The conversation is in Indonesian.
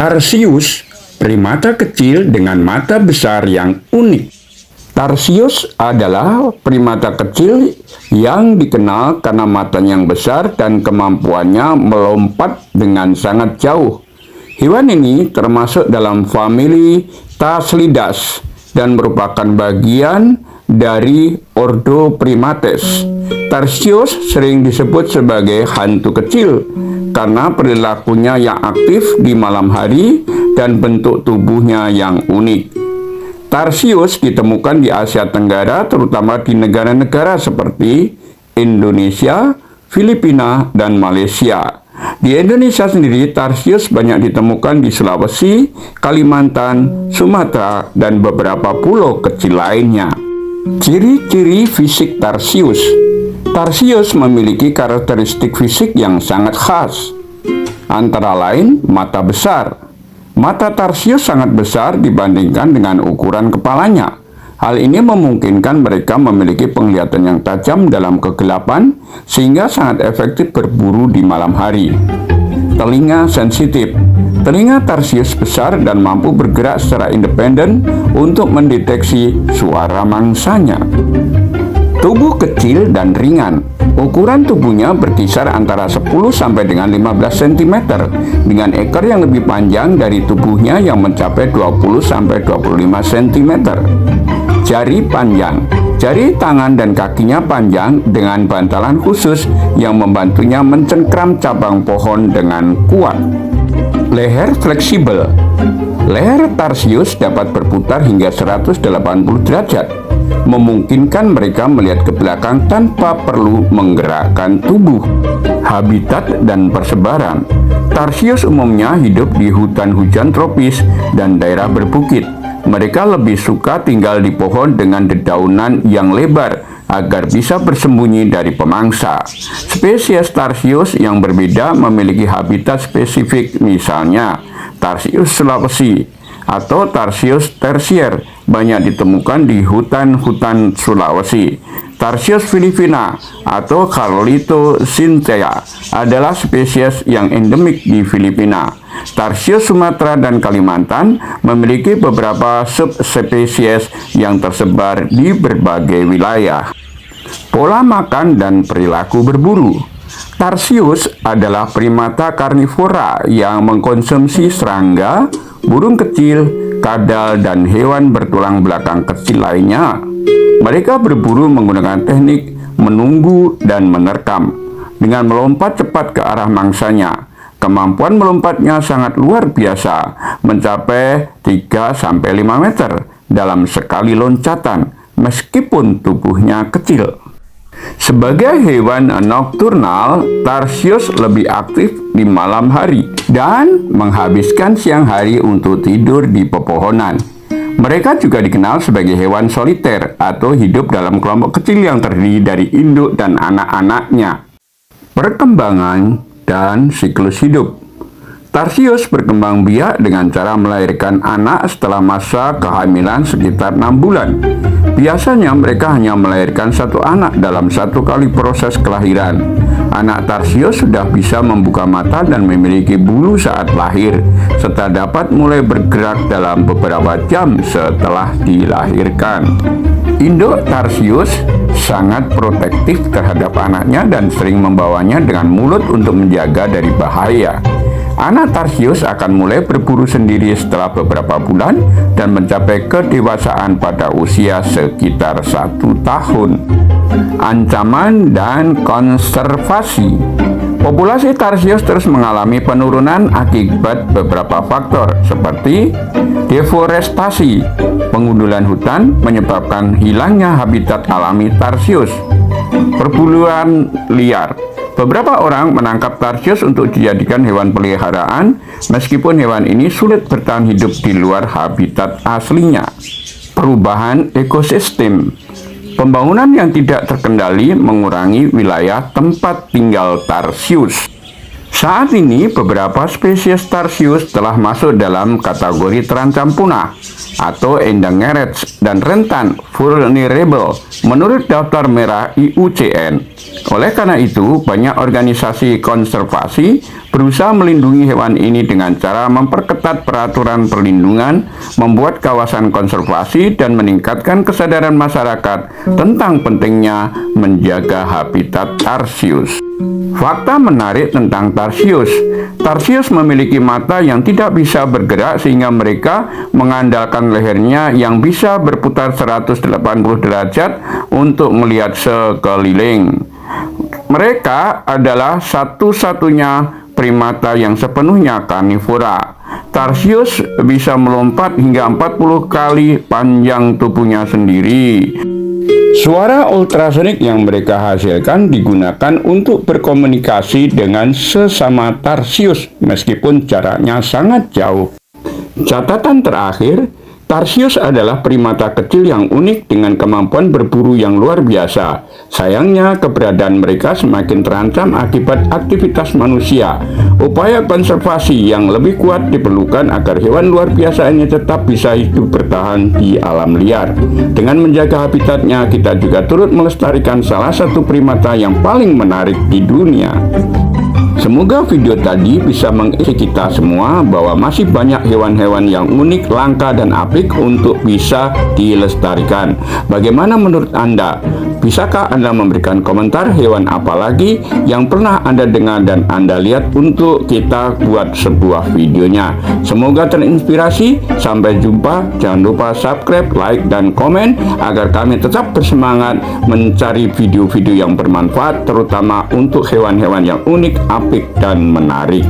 Tarsius, primata kecil dengan mata besar yang unik. Tarsius adalah primata kecil yang dikenal karena matanya yang besar dan kemampuannya melompat dengan sangat jauh. Hewan ini termasuk dalam famili Taslidas dan merupakan bagian dari ordo Primates. Tarsius sering disebut sebagai hantu kecil karena perilakunya yang aktif di malam hari dan bentuk tubuhnya yang unik. Tarsius ditemukan di Asia Tenggara, terutama di negara-negara seperti Indonesia, Filipina, dan Malaysia. Di Indonesia sendiri, Tarsius banyak ditemukan di Sulawesi, Kalimantan, Sumatera, dan beberapa pulau kecil lainnya. Ciri-ciri fisik Tarsius. Tarsius memiliki karakteristik fisik yang sangat khas, antara lain mata besar. Mata Tarsius sangat besar dibandingkan dengan ukuran kepalanya. Hal ini memungkinkan mereka memiliki penglihatan yang tajam dalam kegelapan, sehingga sangat efektif berburu di malam hari. Telinga sensitif. Telinga Tarsius besar dan mampu bergerak secara independen untuk mendeteksi suara mangsanya. Tubuh kecil dan ringan. Ukuran tubuhnya berkisar antara 10 sampai dengan 15 cm dengan ekor yang lebih panjang dari tubuhnya yang mencapai 20 sampai 25 cm. Jari panjang. Jari tangan dan kakinya panjang dengan bantalan khusus yang membantunya mencengkram cabang pohon dengan kuat. Leher fleksibel. Leher Tarsius dapat berputar hingga 180 derajat, memungkinkan mereka melihat ke belakang tanpa perlu menggerakkan tubuh. Habitat dan persebaran. Tarsius umumnya hidup di hutan hujan tropis dan daerah berbukit. Mereka lebih suka tinggal di pohon dengan dedaunan yang lebar agar bisa bersembunyi dari pemangsa. Spesies Tarsius yang berbeda memiliki habitat spesifik, misalnya Tarsius Sulawesi atau Tarsius tersier banyak ditemukan di hutan-hutan Sulawesi. Tarsius filipina atau Carlito cynthia adalah spesies yang endemik di Filipina. Tarsius Sumatera dan Kalimantan memiliki beberapa subspesies yang tersebar di berbagai wilayah. Pola makan dan perilaku berburu. Tarsius adalah primata karnivora yang mengkonsumsi serangga, burung kecil, kadal, dan hewan bertulang belakang kecil lainnya. Mereka berburu menggunakan teknik menunggu dan menerkam dengan melompat cepat ke arah mangsanya. Kemampuan melompatnya sangat luar biasa, mencapai 3-5 meter dalam sekali loncatan, meskipun tubuhnya kecil. Sebagai hewan nokturnal, Tarsius lebih aktif di malam hari dan menghabiskan siang hari untuk tidur di pepohonan. Mereka juga dikenal sebagai hewan soliter atau hidup dalam kelompok kecil yang terdiri dari induk dan anak-anaknya. Perkembangan dan siklus hidup. Tarsius berkembang biak dengan cara melahirkan anak setelah masa kehamilan sekitar 6 bulan. Biasanya mereka hanya melahirkan satu anak dalam satu kali proses kelahiran. Anak Tarsius sudah bisa membuka mata dan memiliki bulu saat lahir, serta dapat mulai bergerak dalam beberapa jam setelah dilahirkan. Induk Tarsius sangat protektif terhadap anaknya dan sering membawanya dengan mulut untuk menjaga dari bahaya. Anak Tarsius akan mulai berburu sendiri setelah beberapa bulan dan mencapai kedewasaan pada usia sekitar 1 tahun. Ancaman dan konservasi. Populasi Tarsius terus mengalami penurunan akibat beberapa faktor seperti deforestasi. Pengundulan hutan menyebabkan hilangnya habitat alami Tarsius. Perburuan liar. Beberapa orang menangkap Tarsius untuk dijadikan hewan peliharaan, meskipun hewan ini sulit bertahan hidup di luar habitat aslinya. Perubahan ekosistem. Pembangunan yang tidak terkendali mengurangi wilayah tempat tinggal Tarsius. Saat ini beberapa spesies tarsius telah masuk dalam kategori terancam punah atau endangered dan rentan vulnerable menurut daftar merah IUCN. Oleh karena itu, banyak organisasi konservasi berusaha melindungi hewan ini dengan cara memperketat peraturan perlindungan, membuat kawasan konservasi, dan meningkatkan kesadaran masyarakat tentang pentingnya menjaga habitat tarsius. Fakta menarik tentang tarsius. Tarsius memiliki mata yang tidak bisa bergerak sehingga mereka mengandalkan lehernya yang bisa berputar 180 derajat untuk melihat sekeliling. Mereka adalah satu-satunya primata yang sepenuhnya karnivora. Tarsius bisa melompat hingga 40 kali panjang tubuhnya sendiri. Suara ultrasonik yang mereka hasilkan digunakan untuk berkomunikasi dengan sesama tarsius meskipun jaraknya sangat jauh. Catatan terakhir, tarsius adalah primata kecil yang unik dengan kemampuan berburu yang luar biasa. Sayangnya, keberadaan mereka semakin terancam akibat aktivitas manusia. Upaya konservasi yang lebih kuat diperlukan agar hewan luar biasa ini tetap bisa hidup bertahan di alam liar. Dengan menjaga habitatnya, kita juga turut melestarikan salah satu primata yang paling menarik di dunia. Semoga video tadi bisa mengisi kita semua bahwa masih banyak hewan-hewan yang unik, langka, dan apik untuk bisa dilestarikan. Bagaimana menurut Anda? Bisakah Anda memberikan komentar hewan apa lagi yang pernah Anda dengar dan Anda lihat untuk kita buat sebuah videonya? Semoga terinspirasi. Sampai jumpa. Jangan lupa subscribe, like, dan komen agar kami tetap bersemangat mencari video-video yang bermanfaat, terutama untuk hewan-hewan yang unik, apik, dan menarik.